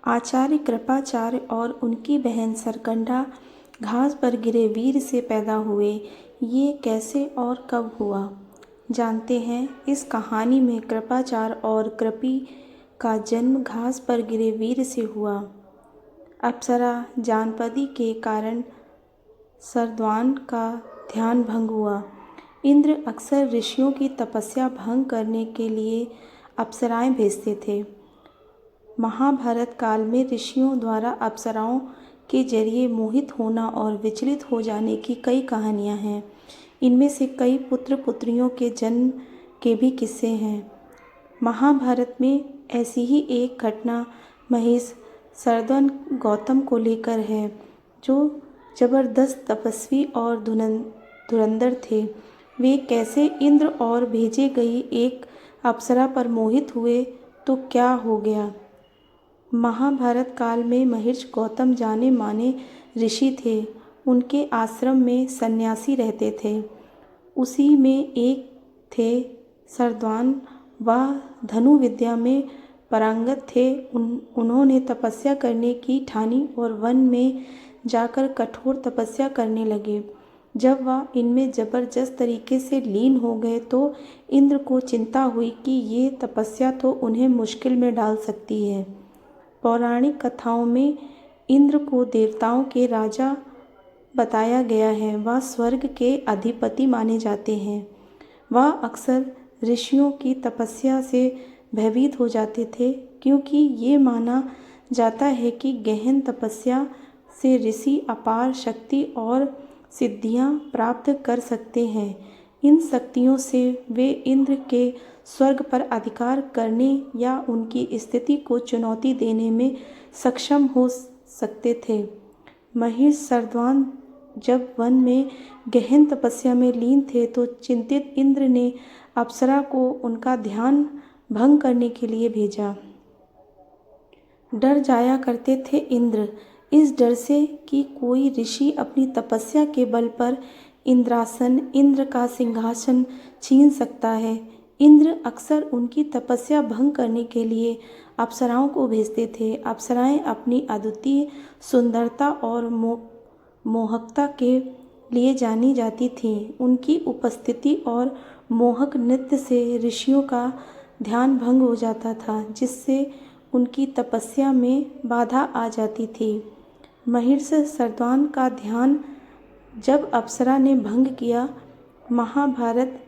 आचार्य कृपाचार्य और उनकी बहन सरकंडा घास पर गिरे वीर से पैदा हुए। ये कैसे और कब हुआ, जानते हैं? इस कहानी में कृपाचार्य और कृपी का जन्म घास पर गिरे वीर से हुआ। अप्सरा जानपदी के कारण सरद्वान का ध्यान भंग हुआ। इंद्र अक्सर ऋषियों की तपस्या भंग करने के लिए अप्सराएं भेजते थे। महाभारत काल में ऋषियों द्वारा अप्सराओं के जरिए मोहित होना और विचलित हो जाने की कई कहानियां हैं। इनमें से कई पुत्र पुत्रियों के जन्म के भी किस्से हैं। महाभारत में ऐसी ही एक घटना महिष सरद्वन गौतम को लेकर है, जो जबरदस्त तपस्वी और धुरंधर थे। वे कैसे इंद्र और भेजे गई एक अप्सरा पर मोहित हुए, तो क्या हो गया? महाभारत काल में महिष गौतम जाने माने ऋषि थे। उनके आश्रम में सन्यासी रहते थे। उसी में एक थे सरद्वान। वह धनु विद्या में पारंगत थे। उन्होंने तपस्या करने की ठानी और वन में जाकर कठोर तपस्या करने लगे। जब वह इनमें जबरदस्त तरीके से लीन हो गए तो इंद्र को चिंता हुई कि ये तपस्या तो उन्हें मुश्किल में डाल सकती है। पौराणिक कथाओं में इंद्र को देवताओं के राजा बताया गया है। वह स्वर्ग के अधिपति माने जाते हैं। वह अक्सर ऋषियों की तपस्या से भयभीत हो जाते थे, क्योंकि ये माना जाता है कि गहन तपस्या से ऋषि अपार शक्ति और सिद्धियां प्राप्त कर सकते हैं। इन शक्तियों से वे इंद्र के स्वर्ग पर अधिकार करने या उनकी स्थिति को चुनौती देने में सक्षम हो सकते थे। महिष सरद्वान जब वन में गहन तपस्या में लीन थे तो चिंतित इंद्र ने अप्सरा को उनका ध्यान भंग करने के लिए भेजा। डर जाया करते थे इंद्र, इस डर से कि कोई ऋषि अपनी तपस्या के बल पर इंद्रासन, इंद्र का सिंहासन छीन सकता है। इंद्र अक्सर उनकी तपस्या भंग करने के लिए अप्सराओं को भेजते थे। अप्सराएं अपनी अद्वितीय सुंदरता और मोहकता के लिए जानी जाती थीं। उनकी उपस्थिति और मोहक नृत्य से ऋषियों का ध्यान भंग हो जाता था, जिससे उनकी तपस्या में बाधा आ जाती थी। महिष सरद्वान का ध्यान जब अप्सरा ने भंग किया, महाभारत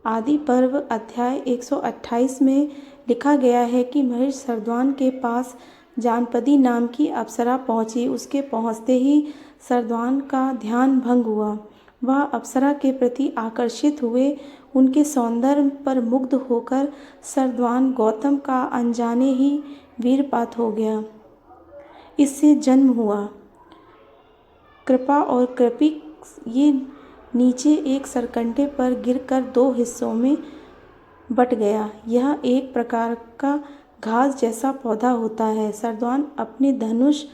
आदि पर्व अध्याय 128 में लिखा गया है कि महिष सरद्वान के पास जानपदी नाम की अप्सरा पहुंची। उसके पहुंचते ही सरद्वान का ध्यान भंग हुआ। वह अप्सरा के प्रति आकर्षित हुए। उनके सौंदर्य पर मुग्ध होकर सरद्वान गौतम का अनजाने ही वीरपात हो गया। इससे जन्म हुआ कृपा और कृपी। ये नीचे एक सरकंडे पर गिरकर दो हिस्सों में बट गया। यह एक प्रकार का घास जैसा पौधा होता है। सरद्वान अपने धनुष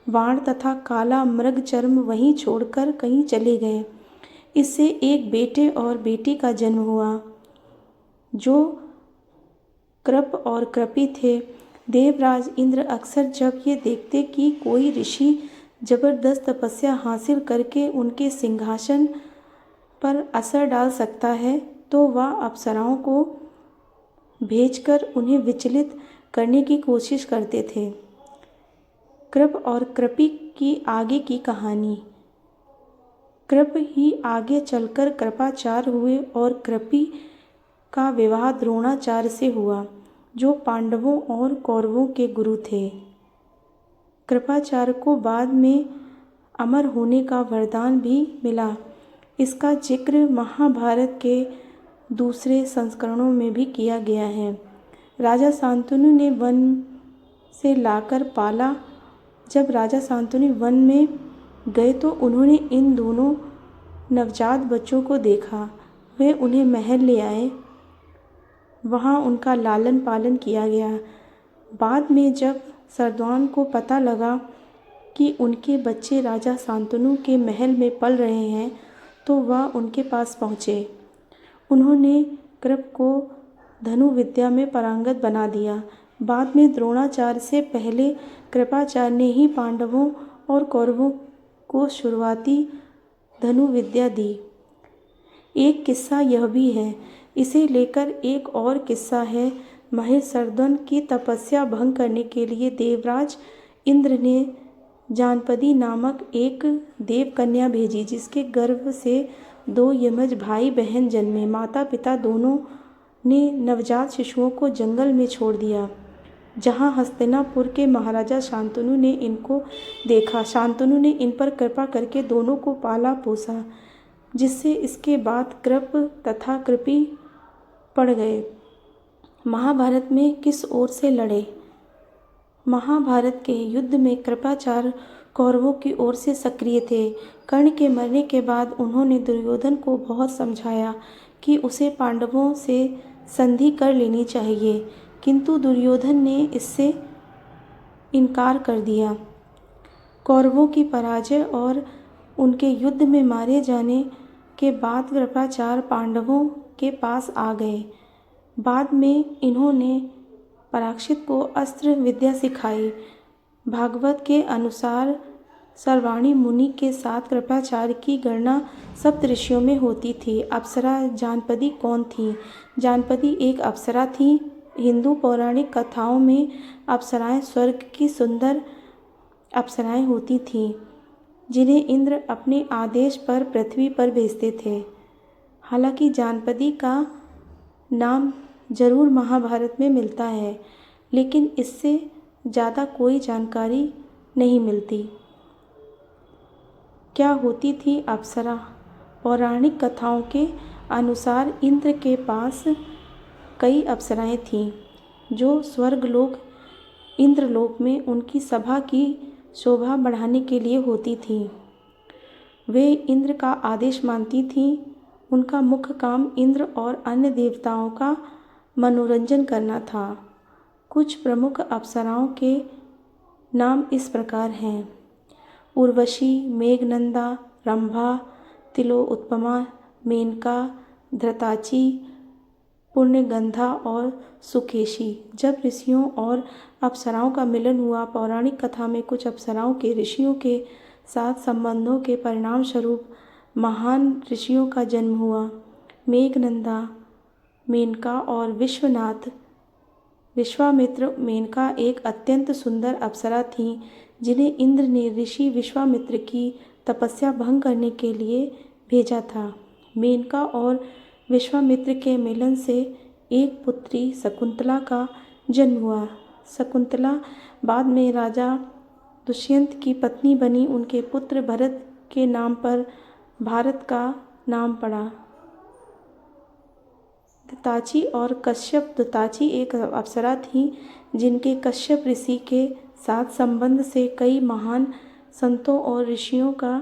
बाण तथा काला मृग चर्म वहीं छोड़कर कहीं चले गए। इससे एक बेटे और बेटी का जन्म हुआ, जो कृप और कृपी थे। देवराज इंद्र अक्सर जब ये देखते कि कोई ऋषि जबरदस्त तपस्या हासिल करके उनके सिंहासन पर असर डाल सकता है, तो वह अप्सराओं को भेजकर उन्हें विचलित करने की कोशिश करते थे। कृप और कृपी की आगे की कहानी। कृप ही आगे चलकर कृपाचार्य हुए और कृपी का विवाह द्रोणाचार्य से हुआ, जो पांडवों और कौरवों के गुरु थे। कृपाचार्य को बाद में अमर होने का वरदान भी मिला। इसका जिक्र महाभारत के दूसरे संस्करणों में भी किया गया है। राजा शांतनु ने वन से लाकर पाला। जब राजा शांतनु वन में गए तो उन्होंने इन दोनों नवजात बच्चों को देखा। वे उन्हें महल ले आए। वहाँ उनका लालन पालन किया गया। बाद में जब सरद्वान को पता लगा कि उनके बच्चे राजा शांतनु के महल में पल रहे हैं, तो वह उनके पास पहुँचे। उन्होंने कृप को धनु विद्या में पारंगत बना दिया। बाद में द्रोणाचार्य से पहले कृपाचार्य ने ही पांडवों और कौरवों को शुरुआती धनुर्विद्या दी। एक किस्सा यह भी है, इसे लेकर एक और किस्सा है। महिषमर्दन की तपस्या भंग करने के लिए देवराज इंद्र ने जानपदी नामक एक देवकन्या भेजी, जिसके गर्भ से 2 यमज भाई बहन जन्मे। माता पिता दोनों ने नवजात शिशुओं को जंगल में छोड़ दिया, जहाँ हस्तिनापुर के महाराजा शांतनु ने इनको देखा। शांतनु ने इन पर कृपा करके दोनों को पाला पोसा, जिससे इसके बाद कृप तथा कृपी पड़ गए। महाभारत में किस ओर से लड़े? महाभारत के युद्ध में कृपाचार्य कौरवों की ओर से सक्रिय थे। कर्ण के मरने के बाद उन्होंने दुर्योधन को बहुत समझाया कि उसे पांडवों से संधि कर लेनी चाहिए, किंतु दुर्योधन ने इससे इनकार कर दिया। कौरवों की पराजय और उनके युद्ध में मारे जाने के बाद कृपाचार्य पांडवों के पास आ गए। बाद में इन्होंने परीक्षित को अस्त्र विद्या सिखाई। भागवत के अनुसार सर्वाणी मुनि के साथ कृपाचार्य की गणना सप्तऋषियों में होती थी। अप्सरा जानपदी कौन थी? जानपदी एक अप्सरा थी। हिंदू पौराणिक कथाओं में अप्सराएं स्वर्ग की सुंदर अप्सराएं होती थीं, जिन्हें इंद्र अपने आदेश पर पृथ्वी पर भेजते थे। हालांकि जानपदी का नाम जरूर महाभारत में मिलता है, लेकिन इससे ज़्यादा कोई जानकारी नहीं मिलती। क्या होती थी अप्सरा? पौराणिक कथाओं के अनुसार इंद्र के पास कई अप्सराएं थीं, जो स्वर्गलोक इंद्रलोक में उनकी सभा की शोभा बढ़ाने के लिए होती थीं। वे इंद्र का आदेश मानती थीं। उनका मुख्य काम इंद्र और अन्य देवताओं का मनोरंजन करना था। कुछ प्रमुख अप्सराओं के नाम इस प्रकार हैं: उर्वशी, मेघनंदा, रंभा, तिलोत्तमा, मेनका, धृताची, पुण्यगंधा और सुकेशी। जब ऋषियों और अप्सराओं का मिलन हुआ, पौराणिक कथा में कुछ अप्सराओं के ऋषियों के साथ संबंधों के परिणाम स्वरूप महान ऋषियों का जन्म हुआ। मेघनंदा, मेनका और विश्वामित्र। मेनका एक अत्यंत सुंदर अप्सरा थीं, जिन्हें इंद्र ने ऋषि विश्वामित्र की तपस्या भंग करने के लिए भेजा था। मेनका और विश्वामित्र के मिलन से एक पुत्री शकुंतला का जन्म हुआ। शकुंतला बाद में राजा दुष्यंत की पत्नी बनी। उनके पुत्र भरत के नाम पर भारत का नाम पड़ा। दताची और कश्यप। दताची एक अप्सरा थी, जिनके कश्यप ऋषि के साथ संबंध से कई महान संतों और ऋषियों का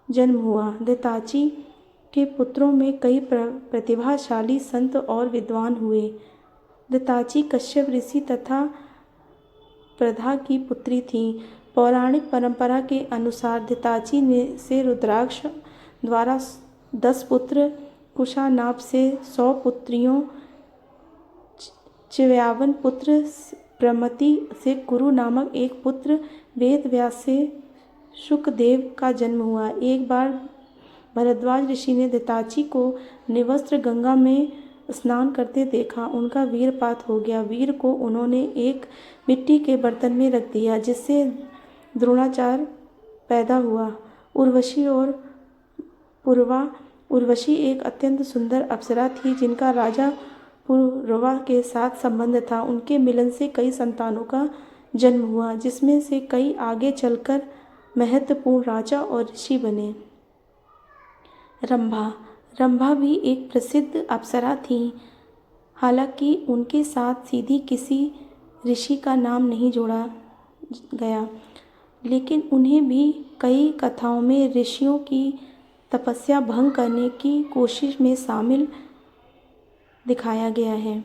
जन्म हुआ। दताची के पुत्रों में कई प्रतिभाशाली संत और विद्वान हुए। दताची कश्यप ऋषि तथा प्रधा की पुत्री थीं। पौराणिक परंपरा के अनुसार दताची से रुद्राक्ष द्वारा 10 पुत्र, कुशानाप से 100 पुत्रियों, 54 पुत्र, प्रमति से कुरु नामक एक पुत्र, वेद व्यास से शुकदेव का जन्म हुआ। एक बार भरद्वाज ऋषि ने दताची को निवस्त्र गंगा में स्नान करते देखा। उनका वीरपात हो गया। वीर को उन्होंने एक मिट्टी के बर्तन में रख दिया, जिससे द्रोणाचार्य पैदा हुआ। उर्वशी और पूर्वा। उर्वशी एक अत्यंत सुंदर अप्सरा थी, जिनका राजा पूर्वा के साथ संबंध था। उनके मिलन से कई संतानों का जन्म हुआ, जिसमें से कई आगे चलकर महत्वपूर्ण राजा और ऋषि बने। रंभा। रंभा भी एक प्रसिद्ध अप्सरा थी। हालांकि उनके साथ सीधी किसी ऋषि का नाम नहीं जोड़ा गया, लेकिन उन्हें भी कई कथाओं में ऋषियों की तपस्या भंग करने की कोशिश में शामिल दिखाया गया है।